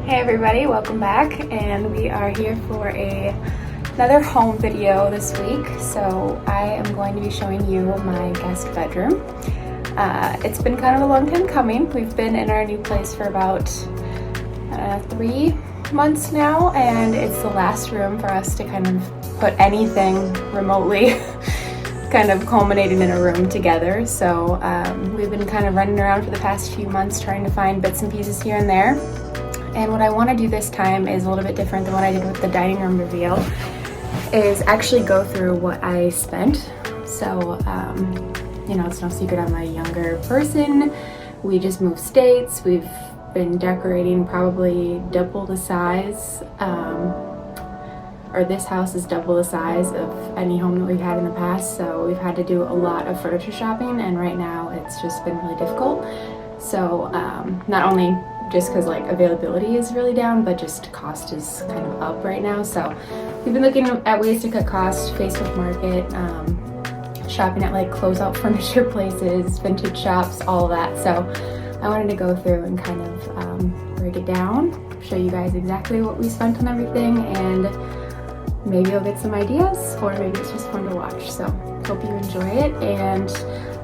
Hey everybody, welcome back, and we are here for another home video this week. So I am going to be showing you my guest bedroom. It's been kind of a long time coming. We've been in our new place for about 3 months now, and it's the last room for us to kind of put anything remotely kind of culminating in a room together. So we've been kind of running around for the past few months trying to find bits and pieces here and there. And what I want to do this time is a little bit different than what I did with the dining room reveal, is actually go through what I spent. So, you know, it's no secret I'm a younger person. We just moved states. We've been decorating probably double the size, or this house is double the size of any home that we've had in the past. So we've had to do a lot of furniture shopping, and right now it's just been really difficult. So not only just because like availability is really down, but just cost is kind of up right now. So we've been looking at ways to cut costs, Facebook Market, shopping at like closeout furniture places, vintage shops, all of that. So I wanted to go through and kind of break it down, show you guys exactly what we spent on everything, and maybe you'll get some ideas, or maybe it's just fun to watch. So hope you enjoy it, and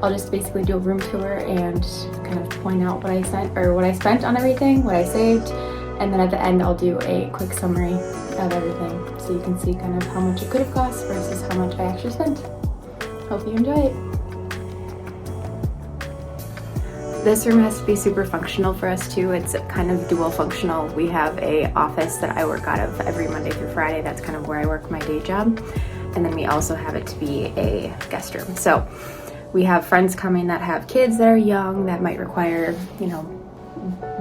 I'll just basically do a room tour and kind of point out what I spent on everything, what I saved, and then at the end I'll do a quick summary of everything so you can see kind of how much it could have cost versus how much I actually spent. Hope you enjoy it. This room has to be super functional for us too. It's kind of dual functional. We have a office that I work out of every Monday through Friday. That's kind of where I work my day job. And then we also have it to be a guest room. So we have friends coming that have kids that are young that might require, you know,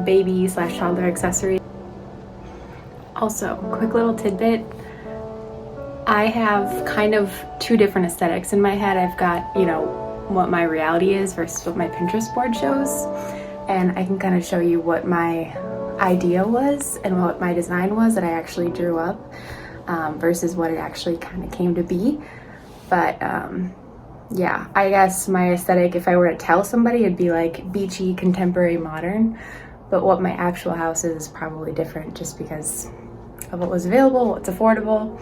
baby/toddler accessories. Also, quick little tidbit. I have kind of two different aesthetics in my head. I've got, you know, what my reality is versus what my Pinterest board shows. And I can kind of show you what my idea was and what my design was that I actually drew up versus what it actually kind of came to be. But yeah, I guess my aesthetic, if I were to tell somebody, it'd be like beachy, contemporary, modern. But what my actual house is probably different just because of what was available, what's affordable.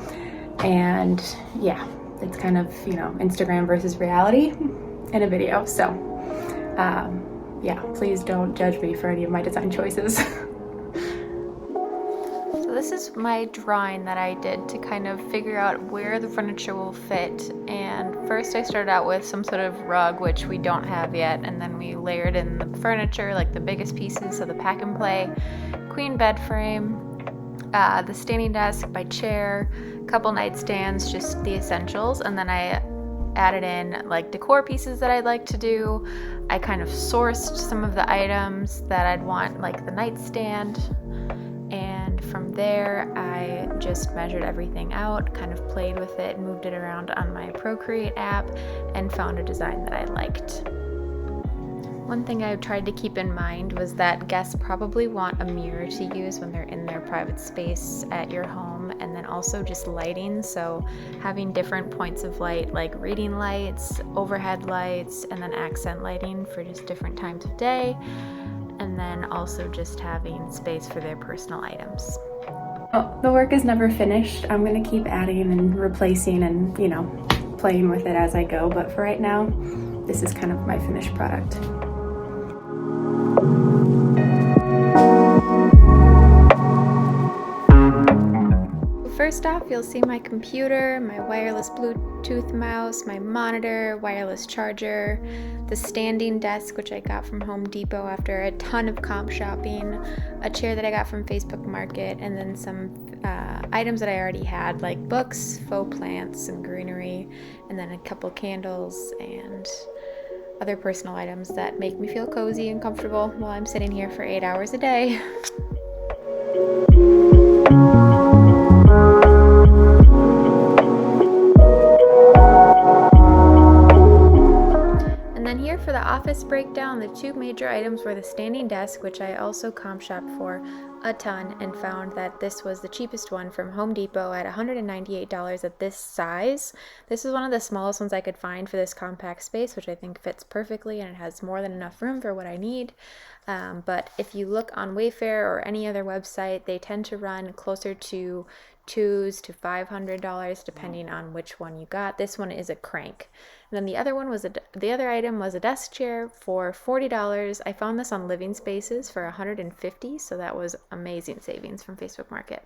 And yeah, it's kind of, you know, Instagram versus reality in a video. So yeah, please don't judge me for any of my design choices. This is my drawing that I did to kind of figure out where the furniture will fit. And first I started out with some sort of rug, which we don't have yet, and then we layered in the furniture, like the biggest pieces, so the pack and play, queen bed frame, the standing desk, my chair, a couple nightstands, just the essentials, and then I added in like decor pieces that I'd like to do. I kind of sourced some of the items that I'd want, like the nightstand. And from there, I just measured everything out, kind of played with it, moved it around on my Procreate app, and found a design that I liked. One thing I tried to keep in mind was that guests probably want a mirror to use when they're in their private space at your home, and then also just lighting. So having different points of light, like reading lights, overhead lights, and then accent lighting for just different times of day. And then also just having space for their personal items. Well, the work is never finished. I'm gonna keep adding and replacing and, you know, playing with it as I go. But for right now, this is kind of my finished product. First off, you'll see my computer, my wireless Bluetooth mouse, my monitor, wireless charger, the standing desk, which I got from Home Depot after a ton of comp shopping, a chair that I got from Facebook Market, and then some items that I already had, like books, faux plants, some greenery, and then a couple candles and other personal items that make me feel cozy and comfortable while I'm sitting here for 8 hours a day. For the office breakdown, the two major items were the standing desk, which I also comp shopped for a ton and found that this was the cheapest one from Home Depot at $198 at this size. This is one of the smallest ones I could find for this compact space, which I think fits perfectly, and it has more than enough room for what I need. But if you look on Wayfair or any other website, they tend to run closer to $200 to $500 depending on which one you got. This one is a crank. And then the other one was the other item was a desk chair for $40. I found this on Living Spaces for $150, so that was amazing savings from Facebook Market.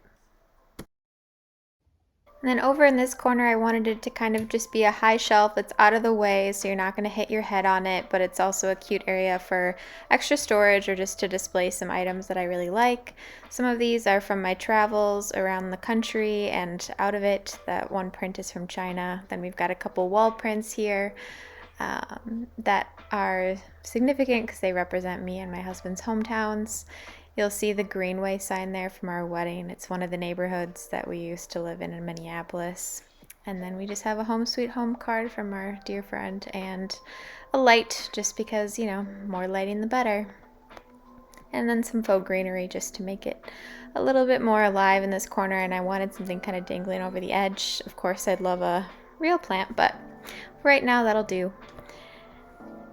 And then over in this corner, I wanted it to kind of just be a high shelf that's out of the way, so you're not going to hit your head on it, but it's also a cute area for extra storage or just to display some items that I really like. Some of these are from my travels around the country and out of it. That one print is from China. Then we've got a couple wall prints here that are significant because they represent me and my husband's hometowns. You'll see the Greenway sign there from our wedding. It's one of the neighborhoods that we used to live in Minneapolis. And then we just have a home sweet home card from our dear friend and a light, just because, you know, more lighting the better. And then some faux greenery just to make it a little bit more alive in this corner. And I wanted something kind of dangling over the edge. Of course, I'd love a real plant, but right now that'll do.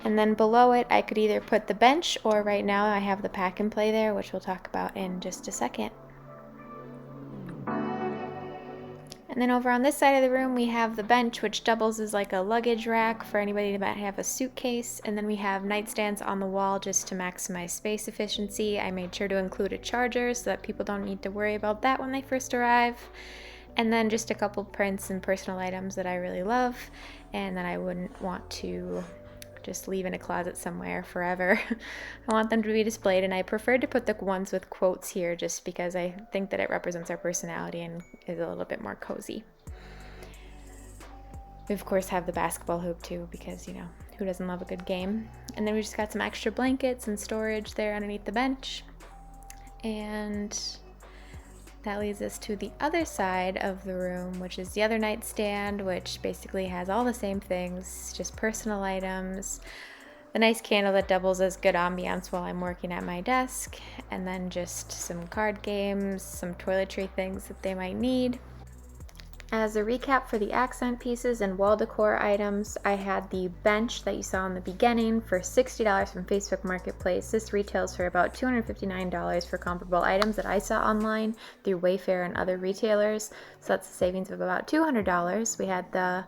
And then below it, I could either put the bench, or right now I have the pack and play there, which we'll talk about in just a second. And then over on this side of the room, we have the bench, which doubles as like a luggage rack for anybody that might have a suitcase. And then we have nightstands on the wall just to maximize space efficiency. I made sure to include a charger so that people don't need to worry about that when they first arrive. And then just a couple prints and personal items that I really love and that I wouldn't want to just leave in a closet somewhere forever. I want them to be displayed, and I preferred to put the ones with quotes here just because I think that it represents our personality and is a little bit more cozy. We of course have the basketball hoop too, because, you know, who doesn't love a good game? And then we just got some extra blankets and storage there underneath the bench. And that leads us to the other side of the room, which is the other nightstand, which basically has all the same things, just personal items, the nice candle that doubles as good ambiance while I'm working at my desk, and then just some card games, some toiletry things that they might need. As a recap for the accent pieces and wall decor items, I had the bench that you saw in the beginning for $60 from Facebook Marketplace. This retails for about $259 for comparable items that I saw online through Wayfair and other retailers. So that's a savings of about $200. We had the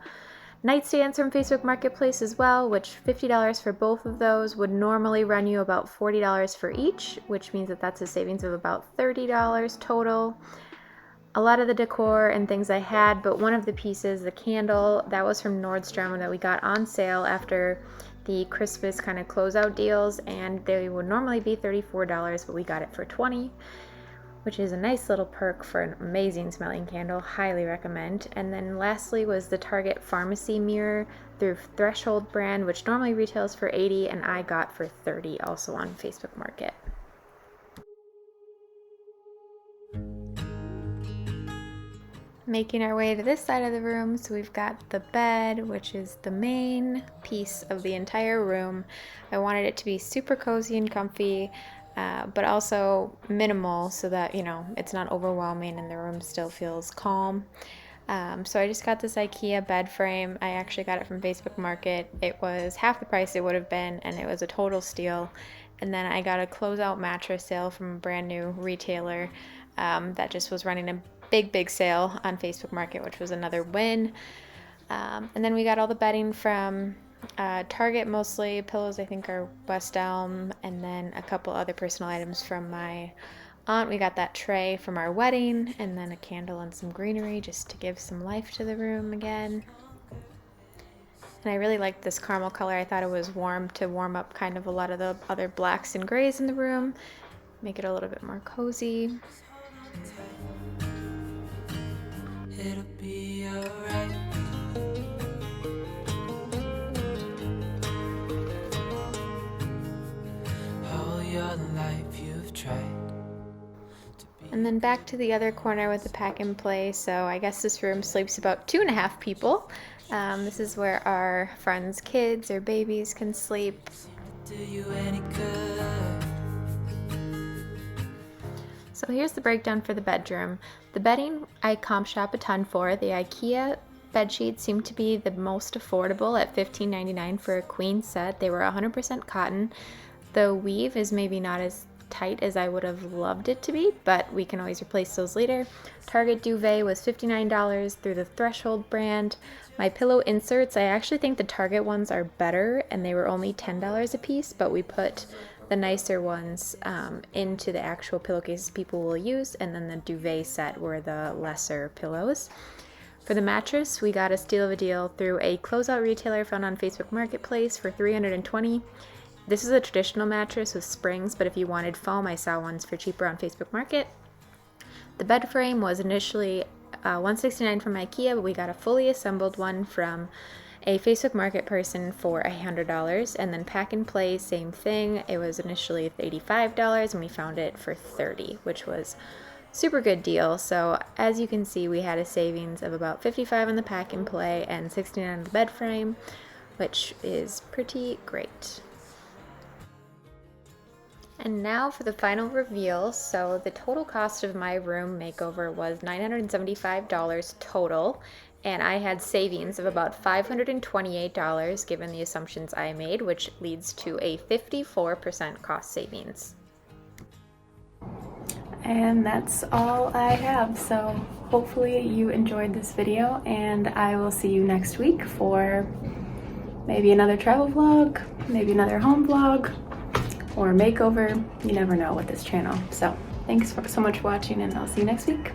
nightstands from Facebook Marketplace as well, which $50 for both of those would normally run you about $40 for each, which means that that's a savings of about $30 total. A lot of the decor and things I had, but one of the pieces, the candle, that was from Nordstrom that we got on sale after the Christmas kind of closeout deals, and they would normally be $34, but we got it for $20, which is a nice little perk for an amazing smelling candle. Highly recommend. And then lastly was the Target Pharmacy mirror through Threshold brand, which normally retails for $80, and I got for $30 also on Facebook Market. Making our way to this side of the room, so we've got the bed, which is the main piece of the entire room. I wanted it to be super cozy and comfy, but also minimal so that, you know, it's not overwhelming and the room still feels calm. So I just got this IKEA bed frame. I actually got it from Facebook Market. It was half the price it would have been, and it was a total steal. And then I got a closeout mattress sale from a brand new retailer that just was running a big sale on Facebook Market, which was another win. And then we got all the bedding from Target, mostly. Pillows I think are West Elm, and then a couple other personal items from my aunt. We got that tray from our wedding, and then a candle and some greenery just to give some life to the room again. And I really liked this caramel color. I thought it was warm to warm up kind of a lot of the other blacks and grays in the room, make it a little bit more cozy. It'll be alright. All your life you've tried. And then back to the other corner with the pack and play. So I guess this room sleeps about 2.5 people. This is where our friends' kids or babies can sleep. Do you any good? So here's the breakdown for the bedroom. The bedding I comp shop a ton for. The IKEA bed sheets seem to be the most affordable at $15.99 for a queen set. They were 100% cotton. The weave is maybe not as tight as I would have loved it to be, but we can always replace those later. Target duvet was $59 through the Threshold brand. My pillow inserts, I actually think the Target ones are better, and they were only $10 a piece, but we put the nicer ones into the actual pillowcases people will use, and then the duvet set were the lesser pillows. For the mattress, we got a steal of a deal through a closeout retailer found on Facebook Marketplace for $320. This is a traditional mattress with springs, but if you wanted foam, I saw ones for cheaper on Facebook Market. The bed frame was initially $169 from IKEA, but we got a fully assembled one from a Facebook Market person for $100, and then pack and play, same thing. It was initially $85, and we found it for $30, which was super good deal. So as you can see, we had a savings of about $55 on the pack and play and $69 on the bed frame, which is pretty great. And now for the final reveal. So the total cost of my room makeover was $975 total, and I had savings of about $528 given the assumptions I made, which leads to a 54% cost savings. And that's all I have. So hopefully you enjoyed this video, and I will see you next week for maybe another travel vlog, maybe another home vlog, or makeover. You never know with this channel. So thanks so much for watching, and I'll see you next week.